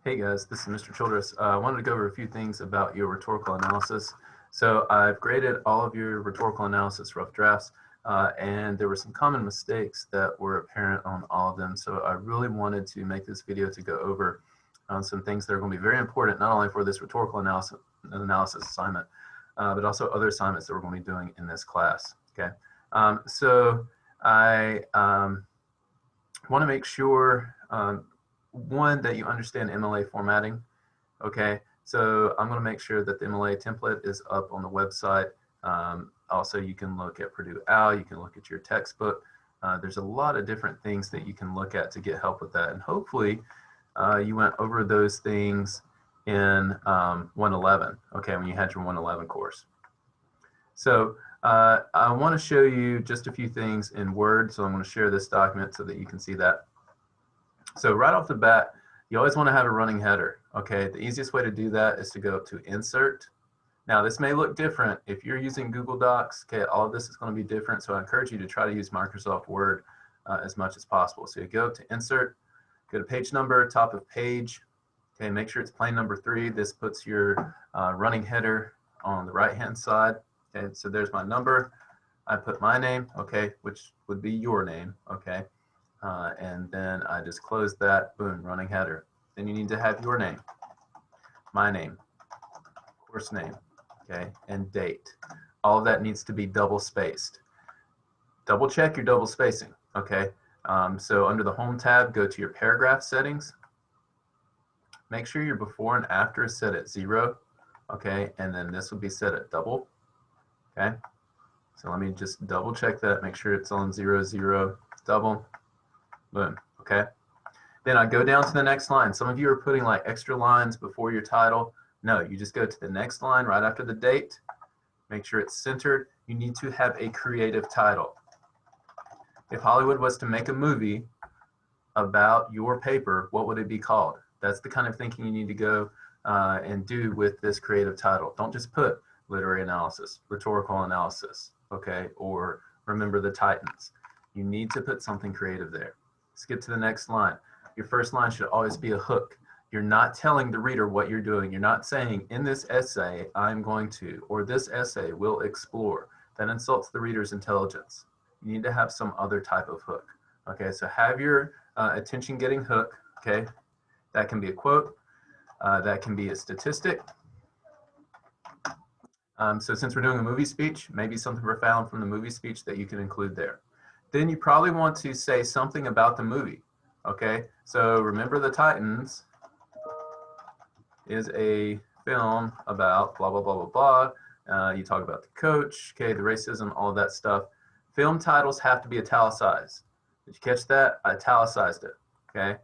Hey guys, this is Mr. Childress. I wanted to go over a few things about your rhetorical analysis. So I've graded all of your rhetorical analysis rough drafts, and there were some common mistakes that were apparent on all of them. So I really wanted to make this video to go over some things that are going to be very important, not only for this rhetorical analysis assignment, but also other assignments that we're going to be doing in this class. Okay, so I want to make sure one, that you understand MLA formatting. Okay, so I'm going to make sure that the MLA template is up on the website. Also, you can look at Purdue OWL, you can look at your textbook. There's a lot of different things that you can look at to get help with that. And hopefully you went over those things in 111, okay, when you had your 111 course. So I want to show you just a few things in Word, so I'm going to share this document so that you can see that. So right off the bat, you always want to have a running header. Okay, the easiest way to do that is to go up to Insert. Now this may look different if you're using Google Docs. Okay, all of this is going to be different, so I encourage you to try to use Microsoft Word as much as possible. So you go up to Insert, go to Page Number, top of page. Okay, make sure it's plain number 3. This puts your running header on the right-hand side. Okay, so there's my number. I put my name, okay, which would be your name, okay. And then I just close that, boom, running header. Then you need to have your name, my name, course name, okay, and date. All of that needs to be double spaced. Double check your double spacing, okay. So under the Home tab, go to your paragraph settings. Make sure your before and after is set at 0, okay, and then this will be set at double, okay. So let me just double check that, make sure it's on 0, 0, double. Boom, okay? Then I go down to the next line. Some of you are putting like extra lines before your title. No, you just go to the next line right after the date. Make sure it's centered. You need to have a creative title. If Hollywood was to make a movie about your paper, what would it be called? That's the kind of thinking you need to go and do with this creative title. Don't just put literary analysis, rhetorical analysis, okay, or remember the Titans. You need to put something creative there. Skip to the next line. Your first line should always be a hook. You're not telling the reader what you're doing. You're not saying, in this essay, I'm going to, or this essay will explore. That insults the reader's intelligence. You need to have some other type of hook. Okay, so have your attention-getting hook, okay? That can be a quote. That can be a statistic. So since we're doing a movie speech, maybe something profound from the movie speech that you can include there. Then you probably want to say something about the movie, okay? So Remember the Titans is a film about blah, blah, blah, blah, blah. You talk about the coach, okay, the racism, all of that stuff. Film titles have to be italicized. Did you catch that? I italicized it, okay?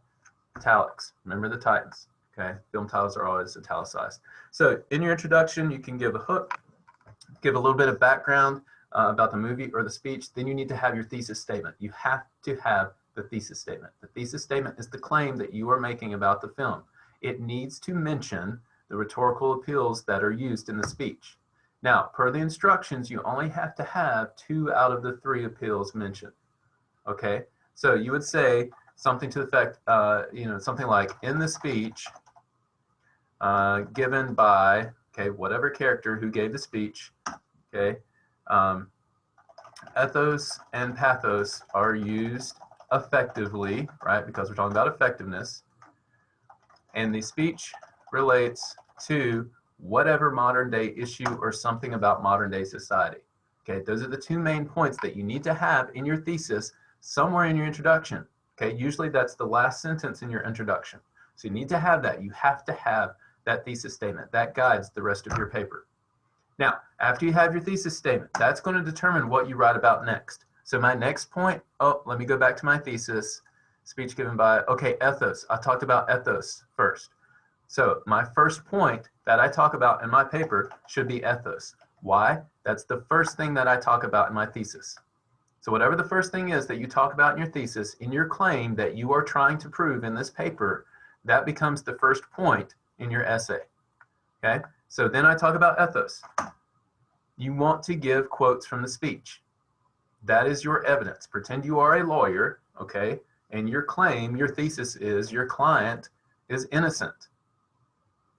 Italics, Remember the Titans, okay? Film titles are always italicized. So in your introduction, you can give a hook, give a little bit of background, about the movie or the speech. Then you need to have your thesis statement. You have to have the thesis statement. The thesis statement is the claim that you are making about the film. It needs to mention the rhetorical appeals that are used in the speech. Now, per the instructions, you only have to have 2 out of the 3 appeals mentioned. Okay, so you would say something to the effect, something like, in the speech given by, okay, whatever character who gave the speech, okay, ethos and pathos are used effectively, right? Because we're talking about effectiveness. And the speech relates to whatever modern day issue or something about modern day society. Okay, those are the 2 main points that you need to have in your thesis somewhere in your introduction. Okay, usually that's the last sentence in your introduction. So you need to have that. You have to have that thesis statement. That guides the rest of your paper. Now, after you have your thesis statement, that's going to determine what you write about next. So my next point, let me go back to my thesis, speech given by, okay, ethos. I talked about ethos first. So my first point that I talk about in my paper should be ethos. Why? That's the first thing that I talk about in my thesis. So whatever the first thing is that you talk about in your thesis, in your claim that you are trying to prove in this paper, that becomes the first point in your essay, okay? So then I talk about ethos. You want to give quotes from the speech. That is your evidence. Pretend you are a lawyer, okay? And your claim, your thesis is your client is innocent.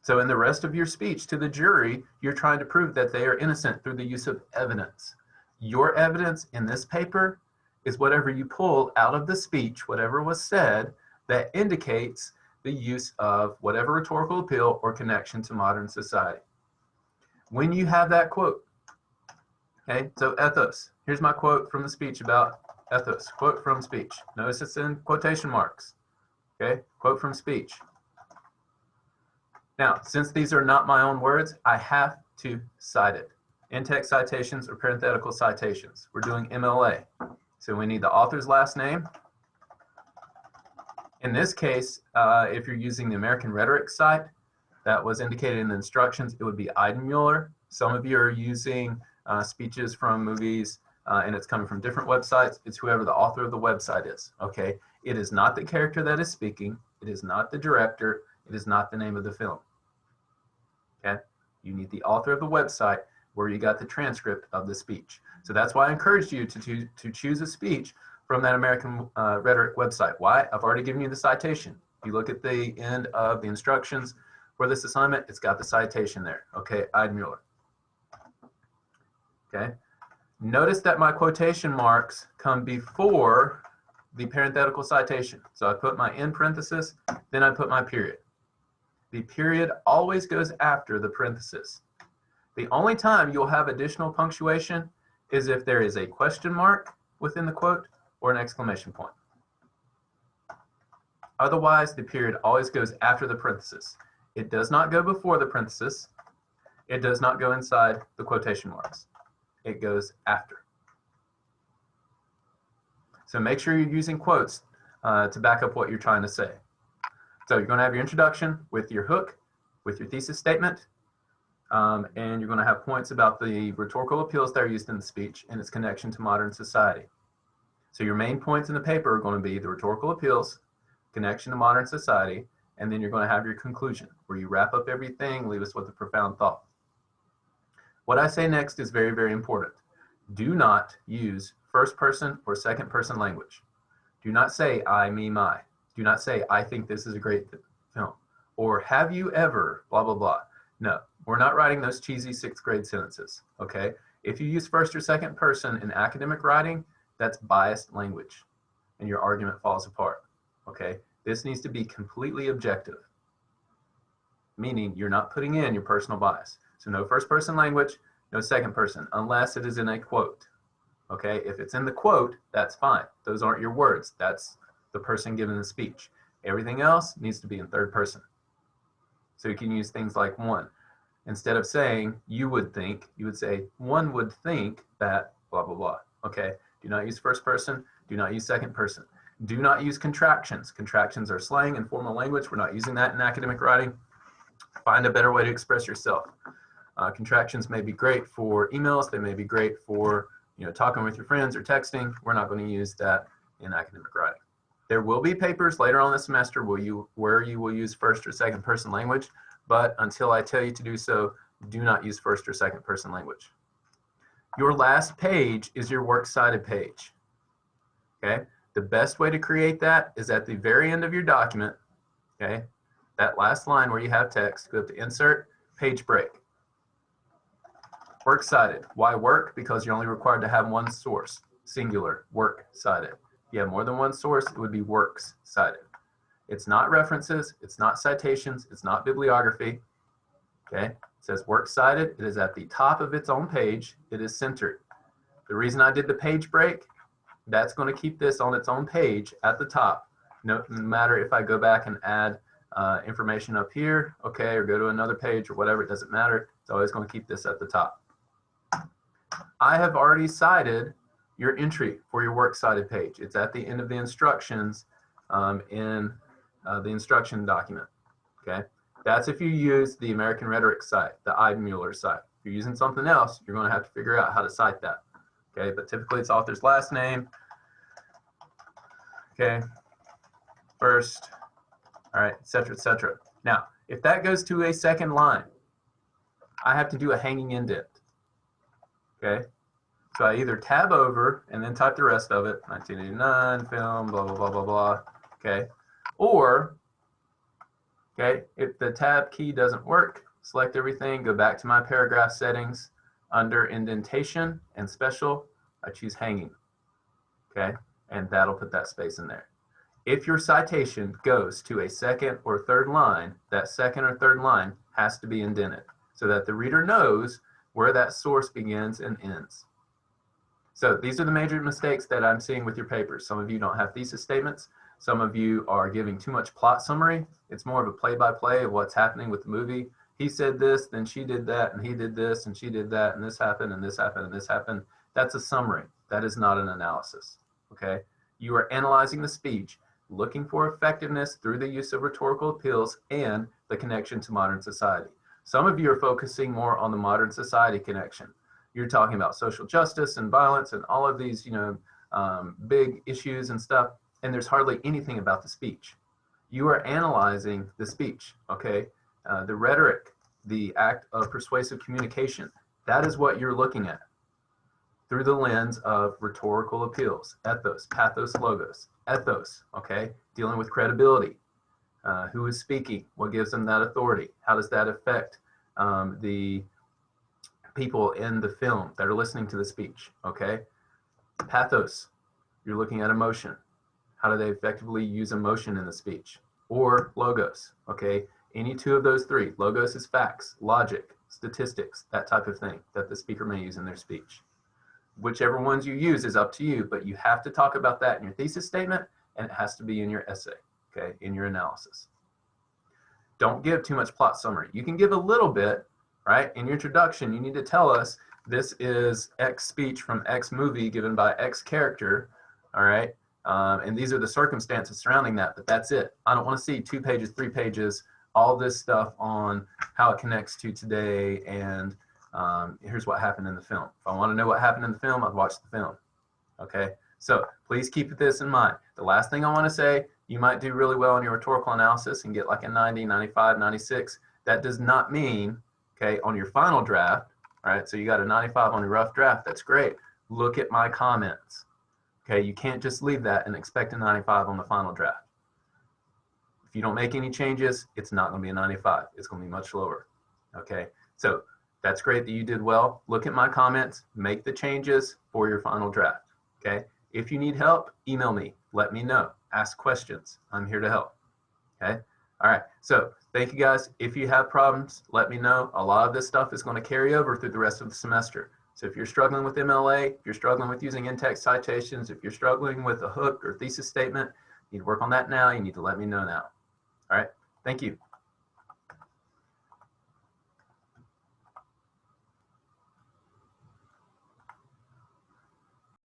So in the rest of your speech to the jury, you're trying to prove that they are innocent through the use of evidence. Your evidence in this paper is whatever you pull out of the speech, whatever was said, that indicates the use of whatever rhetorical appeal or connection to modern society. When you have that quote, okay, so ethos, here's my quote from the speech about ethos, quote from speech. Notice it's in quotation marks, okay, quote from speech. Now, since these are not my own words, I have to cite it. In-text citations or parenthetical citations. We're doing MLA. So we need the author's last name. In this case, if you're using the American Rhetoric site that was indicated in the instructions, it would be Eidenmuller. Some of you are using speeches from movies and it's coming from different websites. It's whoever the author of the website is, okay? It is not the character that is speaking. It is not the director. It is not the name of the film, okay? You need the author of the website where you got the transcript of the speech. So that's why I encouraged you to choose a speech from that American Rhetoric website. Why? I've already given you the citation. If you look at the end of the instructions for this assignment, it's got the citation there. Okay, Eidenmuller. Okay. Notice that my quotation marks come before the parenthetical citation. So I put my in parenthesis, then I put my period. The period always goes after the parenthesis. The only time you'll have additional punctuation is if there is a question mark within the quote or an exclamation point. Otherwise, the period always goes after the parenthesis. It does not go before the parenthesis. It does not go inside the quotation marks. It goes after. So make sure you're using quotes to back up what you're trying to say. So you're going to have your introduction with your hook, with your thesis statement, and you're going to have points about the rhetorical appeals that are used in the speech and its connection to modern society. So your main points in the paper are going to be the rhetorical appeals, connection to modern society, and then you're going to have your conclusion where you wrap up everything, leave us with a profound thought. What I say next is very, very important. Do not use first person or second person language. Do not say I, me, my. Do not say I think this is a great film. Or have you ever, blah, blah, blah. No, we're not writing those cheesy sixth grade sentences, okay? If you use first or second person in academic writing, that's biased language and your argument falls apart, okay? This needs to be completely objective, meaning you're not putting in your personal bias. So no first person language, no second person, unless it is in a quote, okay? If it's in the quote, that's fine. Those aren't your words. That's the person giving the speech. Everything else needs to be in third person. So you can use things like one. Instead of saying you would think, you would say one would think that blah, blah, blah, okay? Do not use first person. Do not use second person. Do not use contractions. Contractions are slang and formal language. We're not using that in academic writing. Find a better way to express yourself. Contractions may be great for emails. They may be great for talking with your friends or texting. We're not going to use that in academic writing. There will be papers later on this semester where you will use first or second person language, but until I tell you to do so, do not use first or second person language. Your last page is your works cited page, okay? The best way to create that is at the very end of your document, okay? That last line where you have text, go up to insert, page break. Works cited. Why work? Because you're only required to have one source, singular, work cited. If you have more than one source, it would be works cited. It's not references, it's not citations, it's not bibliography, okay? It says works cited, it is at the top of its own page, it is centered. The reason I did the page break, that's going to keep this on its own page at the top. No matter if I go back and add information up here, okay, or go to another page or whatever, it doesn't matter. It's always going to keep this at the top. I have already cited your entry for your works cited page. It's at the end of the instructions in the instruction document, okay? That's if you use the American Rhetoric site, the Eidenmuller site. If you're using something else, you're going to have to figure out how to cite that, okay? But typically it's author's last name, okay? First, all right, et cetera, et cetera. Now, if that goes to a second line, I have to do a hanging indent, okay? So I either tab over and then type the rest of it, 1989 film, blah, blah, blah, blah, blah, okay? Or Okay, if the tab key doesn't work, select everything, go back to my paragraph settings. Under indentation and special, I choose hanging. Okay, and that'll put that space in there. If your citation goes to a second or third line, that second or third line has to be indented so that the reader knows where that source begins and ends. So these are the major mistakes that I'm seeing with your papers. Some of you don't have thesis statements. Some of you are giving too much plot summary. It's more of a play-by-play of what's happening with the movie. He said this, then she did that, and he did this, and she did that, and this happened, and this happened, and this happened. That's a summary. That is not an analysis, okay? You are analyzing the speech, looking for effectiveness through the use of rhetorical appeals and the connection to modern society. Some of you are focusing more on the modern society connection. You're talking about social justice and violence and all of these, big issues and stuff, and there's hardly anything about the speech. You are analyzing the speech, okay? The rhetoric, the act of persuasive communication, that is what you're looking at through the lens of rhetorical appeals, ethos, pathos, logos. Ethos, okay? Dealing with credibility. Who is speaking? What gives them that authority? How does that affect the people in the film that are listening to the speech, okay? Pathos, you're looking at emotion. How do they effectively use emotion in the speech? Or logos, okay? Any two of those three. Logos is facts, logic, statistics, that type of thing that the speaker may use in their speech. Whichever ones you use is up to you, but you have to talk about that in your thesis statement, and it has to be in your essay, okay, in your analysis. Don't give too much plot summary. You can give a little bit, right? In your introduction, you need to tell us this is X speech from X movie given by X character, all right? And these are the circumstances surrounding that, but that's it. I don't want to see 2 pages, 3 pages, all this stuff on how it connects to today and here's what happened in the film. If I want to know what happened in the film, I'd watch the film, okay? So please keep this in mind. The last thing I want to say, you might do really well in your rhetorical analysis and get like a 90, 95, 96. That does not mean, okay, on your final draft, all right, so you got a 95 on your rough draft, that's great. Look at my comments, okay? You can't just leave that and expect a 95 on the final draft. If you don't make any changes, it's not going to be a 95. It's going to be much lower, okay? So that's great that you did well. Look at my comments, make the changes for your final draft, okay? If you need help, email me, let me know, ask questions. I'm here to help, okay? All right, so thank you guys. If you have problems, let me know. A lot of this stuff is going to carry over through the rest of the semester. So if you're struggling with MLA, if you're struggling with using in-text citations, if you're struggling with a hook or thesis statement, you need to work on that now. You need to let me know now. All right, thank you.